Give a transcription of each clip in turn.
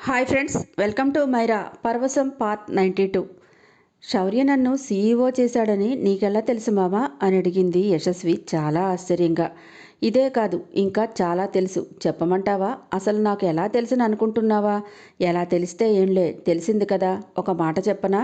Hi friends, welcome to మైరా పర్వసం part 92. Shaurya నన్ను సీఈఓ చేశాడని నీకెలా తెలుసు మామా అని అడిగింది యశస్వి చాలా ఆశ్చర్యంగా. ఇదే కాదు, ఇంకా చాలా తెలుసు. చెప్పమంటావా? అసలు నాకు ఎలా తెలుసని అనుకుంటున్నావా? ఎలా తెలిస్తే ఏంలే, తెలిసింది కదా. ఒక మాట చెప్పనా?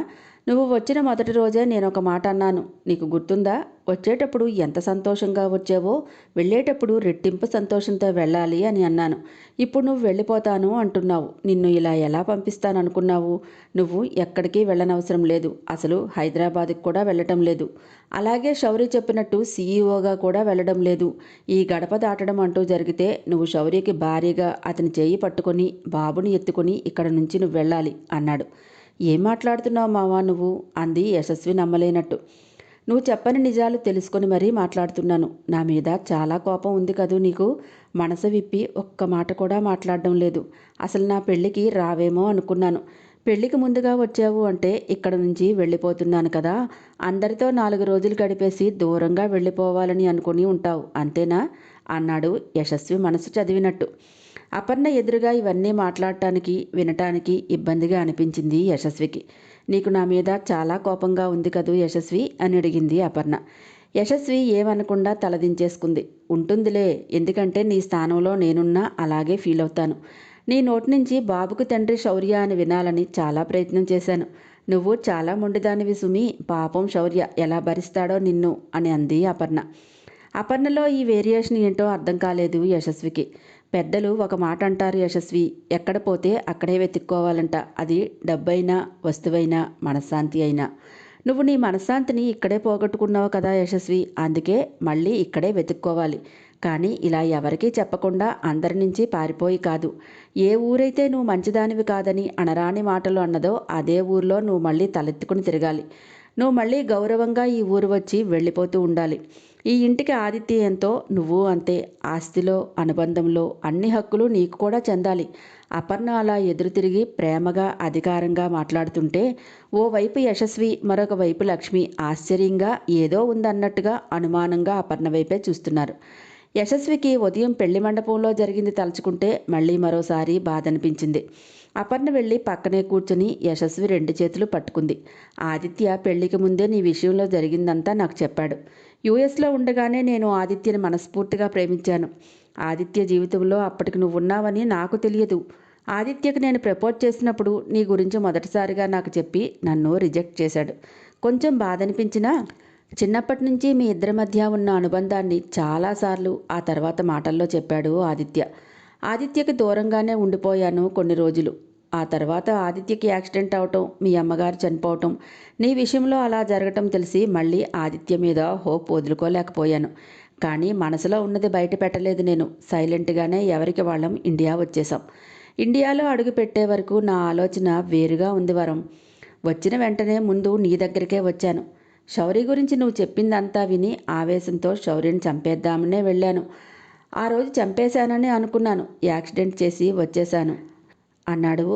నువ్వు వచ్చిన మొదటి రోజే నేను ఒక మాట అన్నాను, నీకు గుర్తుందా? వచ్చేటప్పుడు ఎంత సంతోషంగా వచ్చావో వెళ్ళేటప్పుడు రెట్టింపు సంతోషంతో వెళ్ళాలి అని అన్నాను. ఇప్పుడు నువ్వు వెళ్ళిపోతాను అంటున్నావు. నిన్ను ఇలా ఎలా పంపిస్తాననుకున్నావు? నువ్వు ఎక్కడికి వెళ్ళనవసరం లేదు. అసలు హైదరాబాద్కి కూడా వెళ్ళటం లేదు. అలాగే శౌర్య చెప్పినట్టు సీఈఓగా కూడా వెళ్ళడం లేదు. ఈ గడప దాటడం అంటూ జరిగితే నువ్వు శౌర్యకి భారీగా అతని చేయి పట్టుకొని బాబుని ఎత్తుకొని ఇక్కడ నుంచి నువ్వు వెళ్ళాలి అన్నాడు. ఏం మాట్లాడుతున్నావు మావా నువ్వు? అంది యశస్వి నమ్మలేనట్టు. నువ్వు చెప్పని నిజాలు తెలుసుకొని మరీ మాట్లాడుతున్నాను. నా మీద చాలా కోపం ఉంది కదూ నీకు? మనసు విప్పి ఒక్క మాట కూడా మాట్లాడడం లేదు. అసలు నా పెళ్ళికి రావేమో అనుకున్నాను. పెళ్ళికి ముందుగా వచ్చావు అంటే ఇక్కడ నుంచి వెళ్ళిపోతున్నాను కదా, అందరితో 4 రోజులు గడిపేసి దూరంగా వెళ్ళిపోవాలని అనుకుని ఉంటావు అంతేనా అన్నాడు యశస్వి మనసు చదివినట్టు. అపర్ణ ఎదురుగా ఇవన్నీ మాట్లాడటానికి వినటానికి ఇబ్బందిగా అనిపించింది యశస్వికి. నీకు నా మీద చాలా కోపంగా ఉంది కదూ యశస్వి అని అడిగింది అపర్ణ. యశస్వి ఏమనకుండా తలదించేసుకుంది. ఉంటుందిలే, ఎందుకంటే నీ స్థానంలో నేనున్నా అలాగే ఫీల్ అవుతాను. నీ నోటి నుంచి బాబుకు తండ్రి శౌర్య అని వినాలని చాలా ప్రయత్నం చేశాను. నువ్వు చాలా మొండిదానివి సుమి, పాపం శౌర్య ఎలా భరిస్తాడో నిన్ను అని అంది అపర్ణ. అపర్ణలో ఈ వేరియేషన్ ఏంటో అర్థం కాలేదు యశస్వికి. పెద్దలు ఒక మాట అంటారు యశస్వి, ఎక్కడ పోతే అక్కడే వెతుక్కోవాలంట. అది డబ్బైనా వస్తువైనా మనశ్శాంతి అయినా. నువ్వు నీ మనశ్శాంతిని ఇక్కడే పోగొట్టుకున్నావు కదా యశస్వి, అందుకే మళ్ళీ ఇక్కడే వెతుక్కోవాలి. కానీ ఇలా ఎవరికీ చెప్పకుండా అందరి నుంచి పారిపోయి కాదు. ఏ ఊరైతే నువ్వు మంచిదానివి కాదని అనరాని మాటలు అన్నదో అదే ఊర్లో నువ్వు మళ్ళీ తలెత్తుకుని తిరగాలి. నువ్వు మళ్ళీ గౌరవంగా ఈ ఊరు వచ్చి వెళ్ళిపోతూ ఉండాలి. ఈ ఇంటికి ఆతిథ్యంతో నువ్వు అంతే. ఆస్తిలో అనుబంధంలో అన్ని హక్కులు నీకు కూడా చెందాలి. అపర్ణ అలా ఎదురు తిరిగి ప్రేమగా అధికారంగా మాట్లాడుతుంటే ఓవైపు యశస్వి మరొక వైపు లక్ష్మి ఆశ్చర్యంగా ఏదో ఉందన్నట్టుగా అనుమానంగా అపర్ణ వైపే చూస్తున్నారు. యశస్వికి ఉదయం పెళ్లి మండపంలో జరిగింది తలుచుకుంటే మళ్ళీ మరోసారి బాధ అనిపించింది. అపర్ణ వెళ్ళి పక్కనే కూర్చుని యశస్వి 2 చేతులు పట్టుకుంది. ఆదిత్య పెళ్లికి ముందే నీ విషయంలో జరిగిందంతా నాకు చెప్పాడు. యుఎస్లో ఉండగానే నేను ఆదిత్యని మనస్ఫూర్తిగా ప్రేమించాను. ఆదిత్య జీవితంలో అప్పటికి నువ్వు ఉన్నావని నాకు తెలియదు. ఆదిత్యకు నేను ప్రపోజ్ చేసినప్పుడు నీ గురించి మొదటిసారిగా నాకు చెప్పి నన్ను రిజెక్ట్ చేశాడు. కొంచెం బాధ అనిపించినా చిన్నప్పటి నుంచి మీ ఇద్దరి మధ్య ఉన్న అనుబంధాన్ని చాలాసార్లు ఆ తర్వాత మాటల్లో చెప్పాడు ఆదిత్య. ఆదిత్యకి దూరంగానే ఉండిపోయాను కొన్ని రోజులు. ఆ తర్వాత ఆదిత్యకి యాక్సిడెంట్ అవటం, మీ అమ్మగారు చనిపోవటం, నీ విషయంలో అలా జరగటం తెలిసి మళ్ళీ ఆదిత్య మీద హోప్ వదులుకోలేకపోయాను. కానీ మనసులో ఉన్నది బయట పెట్టలేదు నేను. సైలెంట్గానే ఎవరికి వాళ్ళం ఇండియా వచ్చేసాం. ఇండియాలో అడుగు పెట్టే వరకు నా ఆలోచన వేరుగా ఉంది వరం. వచ్చిన వెంటనే ముందు నీ దగ్గరికే వచ్చాను. శౌర్య గురించి నువ్వు చెప్పిందంతా విని ఆవేశంతో శౌర్యని చంపేద్దామనే వెళ్ళాను. ఆ రోజు చంపేశానని అనుకున్నాను. యాక్సిడెంట్ చేసి వచ్చేశాను అన్నాడు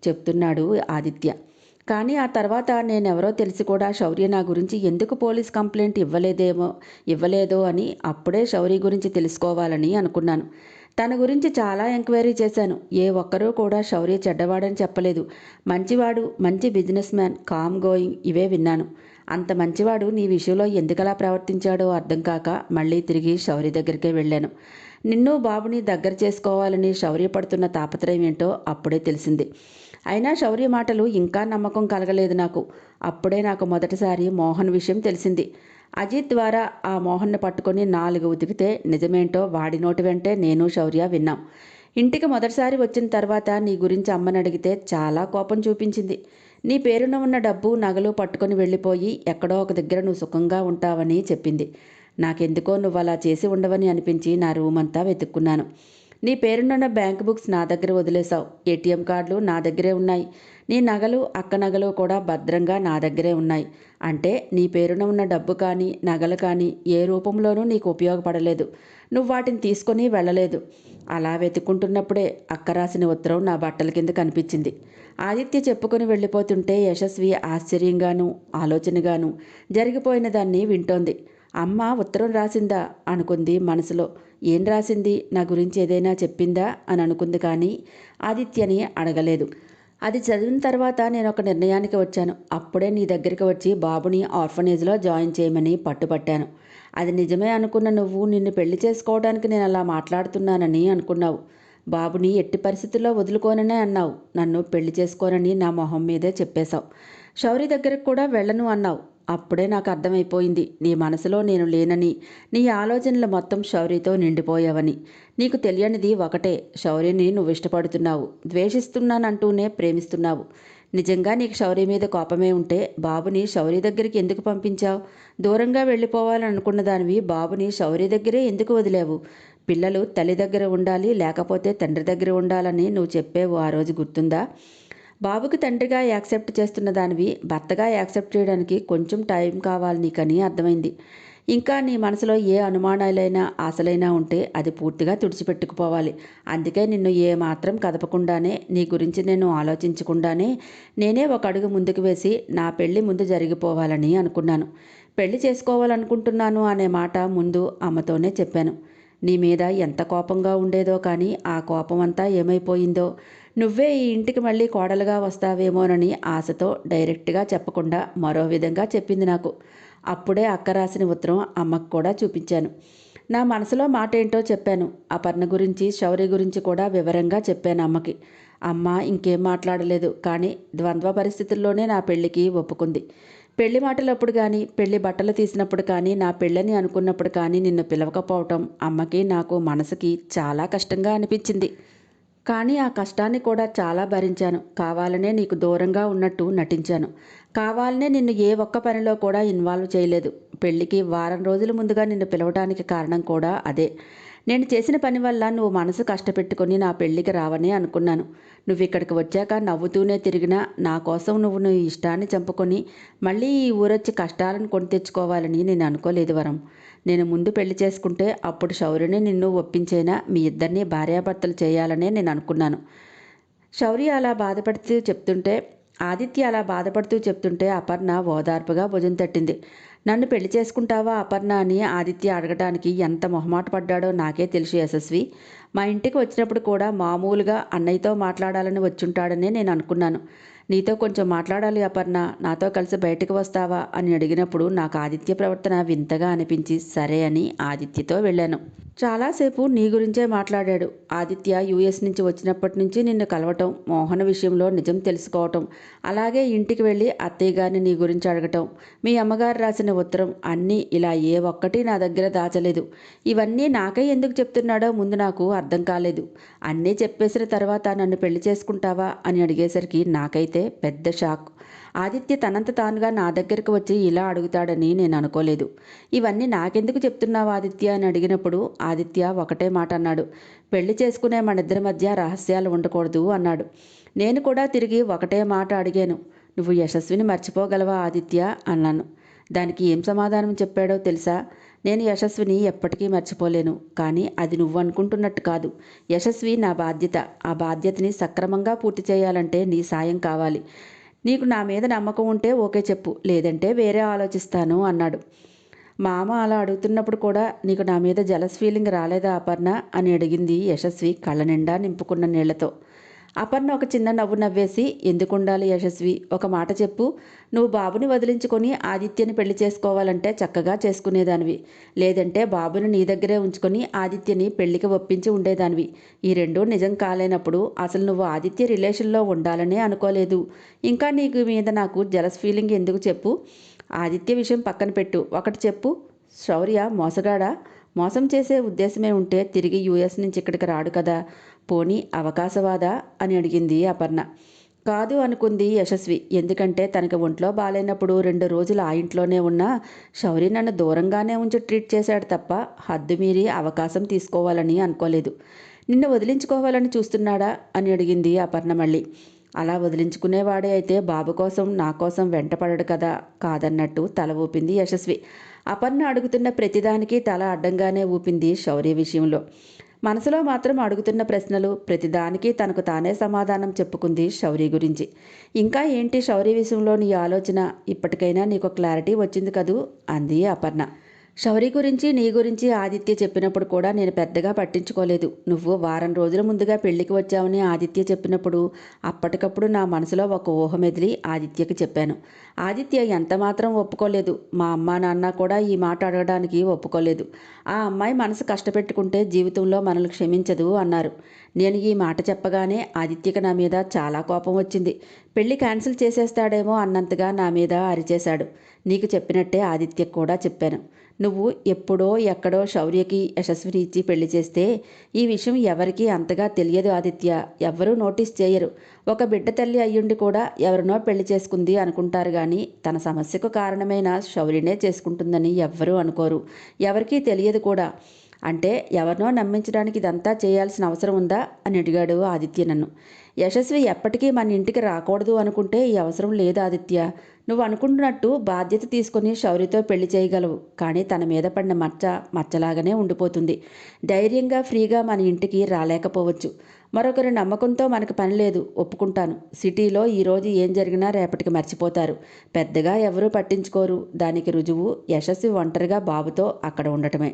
చెప్తున్నాడు ఆదిత్య. కానీ ఆ తర్వాత నేనెవరో తెలిసి కూడా శౌర్య నా గురించి ఎందుకు పోలీస్ కంప్లైంట్ ఇవ్వలేదో అని అప్పుడే శౌర్య గురించి తెలుసుకోవాలని అనుకున్నాను. తన గురించి చాలా ఎంక్వైరీ చేశాను. ఏ ఒక్కరూ కూడా శౌర్య చెడ్డవాడని చెప్పలేదు. మంచివాడు, మంచి బిజినెస్ మ్యాన్, కామ్ గోయింగ్ ఇవే విన్నాను. అంత మంచివాడు నీ విషయంలో ఎందుకలా ప్రవర్తించాడో అర్థం కాక మళ్ళీ తిరిగి శౌర్య దగ్గరికే వెళ్ళాను. నిన్ను బాబుని దగ్గర చేసుకోవాలని శౌర్య పడుతున్న తాపత్రయం ఏంటో అప్పుడే తెలిసింది. అయినా శౌర్య మాటలు ఇంకా నమ్మకం కలగలేదు నాకు. అప్పుడే నాకు మొదటిసారి మోహన్ విషయం తెలిసింది. అజిత్ ద్వారా ఆ మోహన్ను పట్టుకొని 4 ఉతికితే నిజమేంటో వాడి నోటి వెంటే నేను శౌర్య విన్నాం. ఇంటికి మొదటిసారి వచ్చిన తర్వాత నీ గురించి అమ్మని అడిగితే చాలా కోపం చూపించింది. నీ పేరున ఉన్న డబ్బు నగలు పట్టుకొని వెళ్ళిపోయి ఎక్కడో ఒక దగ్గర నువ్వు సుఖంగా ఉంటావని చెప్పింది. నాకెందుకో నువ్వు అలా చేసి ఉండవని అనిపించి నా రూమ్ అంతా వెతుక్కున్నాను. నీ పేరునున్న బ్యాంక్ బుక్స్ నా దగ్గర వదిలేశావు. ఏటీఎం కార్డులు నా దగ్గరే ఉన్నాయి. నీ నగలు, అక్క నగలు కూడా భద్రంగా నా దగ్గరే ఉన్నాయి. అంటే నీ పేరున ఉన్న డబ్బు కానీ నగలు కానీ ఏ రూపంలోనూ నీకు ఉపయోగపడలేదు. నువ్వు వాటిని తీసుకొని వెళ్ళలేదు. అలా వెతుక్కుంటున్నప్పుడే అక్క రాసిన ఉత్తరం నా బట్టల కింద కనిపించింది. ఆదిత్య చెప్పుకొని వెళ్ళిపోతుంటే యశస్వి ఆశ్చర్యంగానూ ఆలోచనగానూ జరిగిపోయిన దాన్ని వింటోంది. అమ్మ ఉత్తరం రాసిందా అనుకుంది మనసులో. ఏం రాసింది? నా గురించి ఏదైనా చెప్పిందా అని అనుకుంది, కానీ ఆదిత్యని అడగలేదు. అది చదివిన తర్వాత నేను ఒక నిర్ణయానికి వచ్చాను. అప్పుడే నీ దగ్గరికి వచ్చి బాబుని ఆర్ఫనేజ్లో జాయిన్ చేయమని పట్టుపట్టాను. అది నిజమే అనుకున్న నువ్వు నిన్ను పెళ్లి చేసుకోవడానికి నేను అలా మాట్లాడుతున్నానని అనుకున్నావు. బాబుని ఎట్టి పరిస్థితుల్లో వదులుకోననే అన్నావు. నన్ను పెళ్లి చేసుకోనని నా మొహం మీదే చెప్పేశావు. శౌరి దగ్గరకు కూడా వెళ్ళను అన్నావు. అప్పుడే నాకు అర్థమైపోయింది నీ మనసులో నేను లేనని, నీ ఆలోచనలు మొత్తం శౌరితో నిండిపోయావని. నీకు తెలియనిది ఒకటే, శౌరిని నువ్వు ఇష్టపడుతున్నావు, ద్వేషిస్తున్నానంటూనే ప్రేమిస్తున్నావు. నిజంగా నీకు శౌరి మీద కోపమే ఉంటే బాబుని శౌరి దగ్గరికి ఎందుకు పంపించావు? దూరంగా వెళ్ళిపోవాలని అనుకున్న దానివి బాబుని శౌరి దగ్గరే ఎందుకు వదిలేవు? పిల్లలు తల్లి దగ్గర ఉండాలి, లేకపోతే తండ్రి దగ్గర ఉండాలని నువ్వు చెప్పేవు ఆ రోజు, గుర్తుందా? బాబుకి తండ్రిగా యాక్సెప్ట్ చేస్తున్న దానివి భర్తగా యాక్సెప్ట్ చేయడానికి కొంచెం టైం కావాలి నీకని అర్థమైంది. ఇంకా నీ మనసులో ఏ అనుమానాలైనా ఆశలైనా ఉంటే అది పూర్తిగా తుడిచిపెట్టుకుపోవాలి. అందుకే నిన్ను ఏమాత్రం కదపకుండానే, నీ గురించి నేను ఆలోచించకుండానే నేనే ఒక అడుగు ముందుకు వేసి నా పెళ్లి ముందు జరిగిపోవాలని అనుకున్నాను. పెళ్లి చేసుకోవాలనుకుంటున్నాను అనే మాట ముందు అమ్మతోనే చెప్పాను. నీ మీద ఎంత కోపంగా ఉండేదో, కానీ ఆ కోపం అంతా ఏమైపోయిందో, నువ్వే ఈ ఇంటికి మళ్ళీ కోడలుగా వస్తావేమోనని ఆశతో డైరెక్ట్గా చెప్పకుండా మరో విధంగా చెప్పింది నాకు. అప్పుడే అక్క రాసిన ఉత్తరం అమ్మకు కూడా చూపించాను. నా మనసులో మాట ఏంటో చెప్పాను. అపర్ణ గురించి, శౌర్య గురించి కూడా వివరంగా చెప్పాను అమ్మకి. అమ్మ ఇంకేం మాట్లాడలేదు, కానీ ద్వంద్వ పరిస్థితుల్లోనే నా పెళ్లికి ఒప్పుకుంది. పెళ్లి మాటలప్పుడు కానీ, పెళ్లి బట్టలు తీసినప్పుడు కానీ, నా పెళ్ళని అనుకున్నప్పుడు కానీ నిన్ను పిలవకపోవటం అమ్మకి నాకు మనసుకి చాలా కష్టంగా అనిపించింది. కానీ ఆ కష్టాన్ని కూడా చాలా భరించాను. కావాలనే నీకు దూరంగా ఉన్నట్టు నటించాను. కావాలనే నిన్ను ఏ ఒక్క పనిలో కూడా ఇన్వాల్వ్ చేయలేదు. పెళ్లికి వారం రోజుల ముందుగా నిన్ను పిలవడానికి కారణం కూడా అదే. నేను చేసిన పని వల్ల నువ్వు మనసు కష్టపెట్టుకుని నా పెళ్లికి రావని అనుకున్నాను. నువ్వు ఇక్కడికి వచ్చాక నవ్వుతూనే తిరిగినా నా కోసం నువ్వు నీ ఇష్టాన్ని చంపుకొని మళ్ళీ ఈ ఊరొచ్చి కష్టాలను కొని తెచ్చుకోవాలని నేను అనుకోలేదు వరం. నేను ముందు పెళ్లి చేసుకుంటే అప్పుడు శౌర్యని నిన్ను ఒప్పించేనా మీ ఇద్దరిని భార్యాభర్తలు చేయాలనే నేను అనుకున్నాను. శౌర్య అలా బాధపడుతూ చెప్తుంటే ఆదిత్య అలా బాధపడుతూ చెప్తుంటే అపర్ణ ఓదార్పుగా భుజం తట్టింది. నన్ను పెళ్లి చేసుకుంటావా అపర్ణ అని ఆదిత్య అడగటానికి ఎంత మొహమాట పడ్డాడో నాకే తెలుసు యశస్వి. మా ఇంటికి వచ్చినప్పుడు కూడా మామూలుగా అన్నయ్యతో మాట్లాడాలని వచ్చుంటాడనే నేను అనుకున్నాను. నీతో కొంచెం మాట్లాడాలి అపర్ణ, నాతో కలిసి బయటకు వస్తావా అని అడిగినప్పుడు నాకు ఆదిత్య ప్రవర్తన వింతగా అనిపించి సరే అని ఆదిత్యతో వెళ్ళాను. చాలాసేపు నీ గురించే మాట్లాడాడు. ఆదిత్య యూఎస్ నుంచి వచ్చినప్పటి నుంచి నిన్ను కలవటం, మోహన విషయంలో నిజం తెలుసుకోవటం, అలాగే ఇంటికి వెళ్ళి అత్తయ్య గారిని నీ గురించి అడగటం, మీ అమ్మగారు రాసిన ఉత్తరం, అన్నీ ఇలా ఏ ఒక్కటి నా దగ్గర దాచలేదు. ఇవన్నీ నాకై ఎందుకు చెప్తున్నాడో ముందు నాకు అర్థం కాలేదు. అన్నీ చెప్పేసిన తర్వాత నన్ను పెళ్లి చేసుకుంటావా అని అడిగేసరికి నాకైతే పెద్ద షాక్. ఆదిత్య తనంత తానుగా నా దగ్గరకు వచ్చి ఇలా అడుగుతాడని నేను అనుకోలేదు. ఇవన్నీ నాకెందుకు చెప్తున్నావు ఆదిత్య అని అడిగినప్పుడు ఆదిత్య ఒకటే మాట అన్నాడు. పెళ్లి చేసుకునే మనిద్దరి మధ్య రహస్యాలు ఉండకూడదు అన్నాడు. నేను కూడా తిరిగి ఒకటే మాట అడిగాను. నువ్వు యశస్విని మర్చిపోగలవా ఆదిత్య అన్నాను. దానికి ఏం సమాధానం చెప్పాడో తెలుసా? నేను యశస్విని ఎప్పటికీ మర్చిపోలేను, కానీ అది నువ్వు అనుకుంటున్నట్టు కాదు. యశస్వి నా బాధ్యత. ఆ బాధ్యతని సక్రమంగా పూర్తి చేయాలంటే నీ సాయం కావాలి. నీకు నా మీద నమ్మకం ఉంటే ఓకే చెప్పు, లేదంటే వేరే ఆలోచిస్తాను అన్నాడు. మా అమ్మ అలా అడుగుతున్నప్పుడు కూడా నీకు నా మీద జలస్ ఫీలింగ్ రాలేదా అపర్ణ అని అడిగింది యశస్వి కళ్ళ నిండా నింపుకున్న నీళ్లతో. అపర్ణ ఒక చిన్న నవ్వు నవ్వేసి, ఎందుకుండాలి యశస్వి, ఒక మాట చెప్పు. నువ్వు బాబుని వదిలించుకొని ఆదిత్యని పెళ్లి చేసుకోవాలంటే చక్కగా చేసుకునేదానివి, లేదంటే బాబుని నీ దగ్గరే ఉంచుకొని ఆదిత్యని పెళ్లికి ఒప్పించి ఉండేదానివి. ఈ రెండూ నిజం కాలేనప్పుడు అసలు నువ్వు ఆదిత్య రిలేషన్లో ఉండాలనే అనుకోలేదు. ఇంకా నీకు మీద నాకు జలస్ ఫీలింగ్ ఎందుకు చెప్పు? ఆదిత్య విషయం పక్కన పెట్టు, ఒకటి చెప్పు. శౌర్య మోసగాడా? మోసం చేసే ఉద్దేశమే ఉంటే తిరిగి యూఎస్ నుంచి ఇక్కడికి రాడు కదా. పోనీ అవకాశవాదా అని అడిగింది అపర్ణ. కాదు అనుకుంది యశస్వి. ఎందుకంటే తనకి ఒంట్లో బాగాలేనప్పుడు 2 రోజులు ఆ ఇంట్లోనే ఉన్నా శౌర్య నన్ను దూరంగానే ఉంచి ట్రీట్ చేశాడు తప్ప హద్దు మీరి అవకాశం తీసుకోవాలని అనుకోలేదు. నిన్ను వదిలించుకోవాలని చూస్తున్నాడా అని అడిగింది అపర్ణ మళ్ళీ. అలా వదిలించుకునేవాడే అయితే బాబు కోసం నా కోసం వెంటపడడు కదా. కాదన్నట్టు తల ఊపింది యశస్వి. అపర్ణ అడుగుతున్న ప్రతిదానికి తల అడ్డంగానే ఊపింది శౌర్య విషయంలో. మనసులో మాత్రం అడుగుతున్న ప్రశ్నలు ప్రతిదానికి తనకు తానే సమాధానం చెప్పుకుంది శౌర్య గురించి. ఇంకా ఏంటి శౌర్య విషయంలో నీ ఆలోచన? ఇప్పటికైనా నీకు క్లారిటీ వచ్చింది కదూ అంది అపర్ణ. శౌరి గురించి నీ గురించి ఆదిత్య చెప్పినప్పుడు కూడా నేను పెద్దగా పట్టించుకోలేదు. నువ్వు వారం రోజుల ముందుగా పెళ్లికి వచ్చావని ఆదిత్య చెప్పినప్పుడు అప్పటికప్పుడు నా మనసులో ఒక ఊహ మెదిలి ఆదిత్యకి చెప్పాను. ఆదిత్య ఎంతమాత్రం ఒప్పుకోలేదు. మా అమ్మా నాన్న కూడా ఈ మాట అడగడానికి ఒప్పుకోలేదు. ఆ అమ్మాయి మనసు కష్టపెట్టుకుంటే జీవితంలో మనల్ని క్షమించదు అన్నారు. నేను ఈ మాట చెప్పగానే ఆదిత్యకి నా మీద చాలా కోపం వచ్చింది. పెళ్లి క్యాన్సిల్ చేసేస్తాడేమో అన్నంతగా నా మీద అరిచేశాడు. నీకు చెప్పినట్టే ఆదిత్యకు కూడా చెప్పాను. నువ్వు ఎప్పుడో ఎక్కడో శౌర్యకి యశస్విని ఇచ్చి పెళ్లి చేస్తే ఈ విషయం ఎవరికీ అంతగా తెలియదు ఆదిత్య. ఎవ్వరూ నోటీస్ చేయరు. ఒక బిడ్డ తల్లి అయ్యుండి కూడా ఎవరినో పెళ్లి చేసుకుంది అనుకుంటారు కానీ తన సమస్యకు కారణమైన శౌర్యనే చేసుకుంటుందని ఎవ్వరూ అనుకోరు. ఎవరికీ తెలియదు కూడా. అంటే ఎవరినో నమ్మించడానికి ఇదంతా చేయాల్సిన అవసరం ఉందా అని అడిగాడు ఆదిత్య నన్ను. యశస్వి ఎప్పటికీ మన ఇంటికి రాకూడదు అనుకుంటే ఈ అవసరం లేదు ఆదిత్య. నువ్వు అనుకుంటున్నట్టు బాధ్యత తీసుకుని శౌర్యతో పెళ్లి చేయగలవు. కానీ తన మీద పడిన మచ్చ మచ్చలాగానే ఉండిపోతుంది. ధైర్యంగా ఫ్రీగా మన ఇంటికి రాలేకపోవచ్చు. మరొకరి నమ్మకంతో మనకు పని లేదు, ఒప్పుకుంటాను. సిటీలో ఈరోజు ఏం జరిగినా రేపటికి మర్చిపోతారు. పెద్దగా ఎవరూ పట్టించుకోరు. దానికి రుజువు యశస్వి ఒంటరిగా బాబుతో అక్కడ ఉండటమే.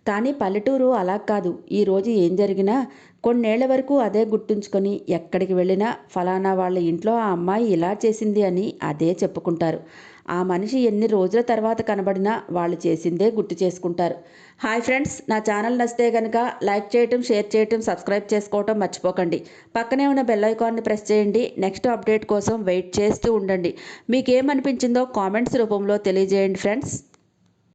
కానీ పల్లెటూరు అలా కాదు. ఈరోజు ఏం జరిగినా కొన్నేళ్ల వరకు అదే గుర్తుంచుకొని ఎక్కడికి వెళ్ళినా ఫలానా వాళ్ళ ఇంట్లో ఆ అమ్మాయి ఇలా చేసింది అని అదే చెప్పుకుంటారు. ఆ మనిషి ఎన్ని రోజుల తర్వాత కనబడినా వాళ్ళు చేసిందే గుర్తు చేసుకుంటారు. హాయ్ ఫ్రెండ్స్, నా ఛానల్ నచ్చితే కనుక లైక్ చేయటం, షేర్ చేయటం, సబ్స్క్రైబ్ చేసుకోవటం మర్చిపోకండి. పక్కనే ఉన్న బెల్ ఐకాన్ని ప్రెస్ చేయండి. నెక్స్ట్ అప్డేట్ కోసం వెయిట్ చేస్తూ ఉండండి. మీకేమనిపించిందో కామెంట్స్ రూపంలో తెలియజేయండి ఫ్రెండ్స్.